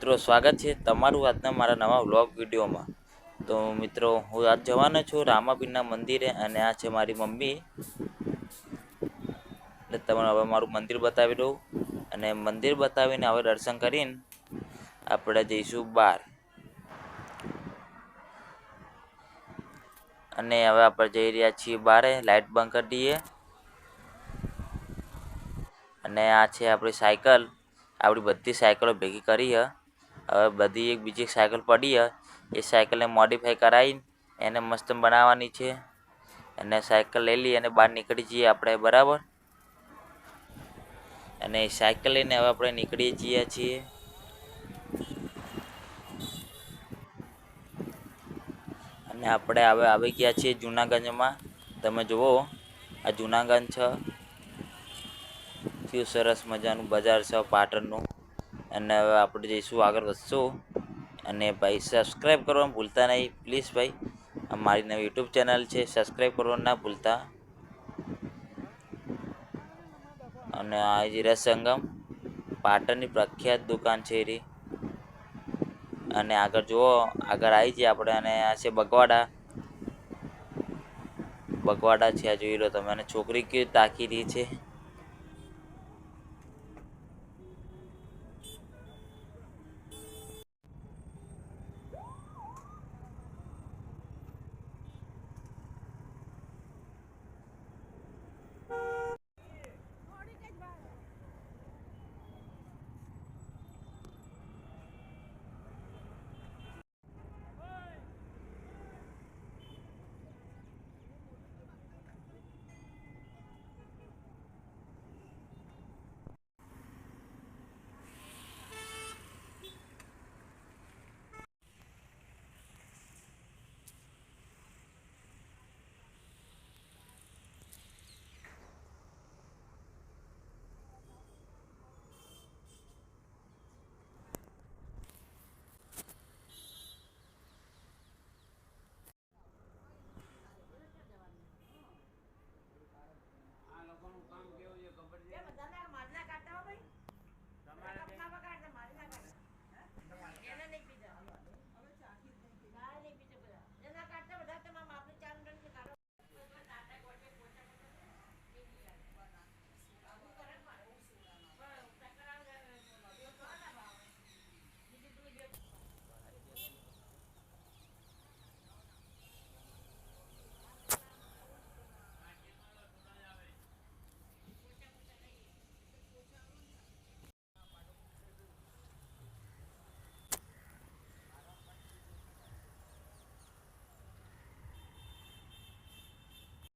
મિત્રો સ્વાગત છે તમારું આજના મારા નવા વ્લોગ વિડીયોમાં। તો મિત્રો હું આજ જવાનો છું રામાપીરના મંદિરે અને આ છે મારી મમ્મી। એટલે તમને હવે મારું મંદિર બતાવી દઉં અને મંદિર બતાવીને હવે દર્શન કરીને આપણે જઈશું બહાર। અને હવે આપણે જઈ રહ્યા છીએ બહાર, લાઇટ બંધ કરી દઈએ। અને આ છે આપણી સાયકલ, આપણી બધી સાયકલો ભેગી કરી છે। હવે બધી એક બીજી સાયકલ પડી છે, એ સાયકલને મોડિફાઈ કરાવી એને મસ્ત બનાવવાની છે। અને સાયકલ લઈ લઈએ અને બહાર નીકળી જઈએ આપણે, બરાબર। અને સાયકલ લઈને હવે આપણે નીકળી જઈએ છીએ। અને આપણે હવે આવી ગયા છીએ જૂનાગંજમાં। તમે જુઓ આ જૂનાગંજ છે, કેવું સરસ મજાનું બજાર છે પાટણનું। અને હવે આપણે જઈશું, આગળ વધશું। અને ભાઈ સબસ્ક્રાઈબ કરવાનું ભૂલતા નહીં પ્લીઝ ભાઈ, અમારી નવી યુટ્યુબ ચેનલ છે, સબસ્ક્રાઈબ કરવાનું ના ભૂલતા। અને આ હીરા સંગમ પાટણની પ્રખ્યાત દુકાન છે એ। અને આગળ જુઓ, આગળ આવી જઈએ આપણે, અને આ છે બગવાડા। બગવાડા છે, આ જોઈ લો તમે। અને છોકરી કેવી તાકી રહી છે,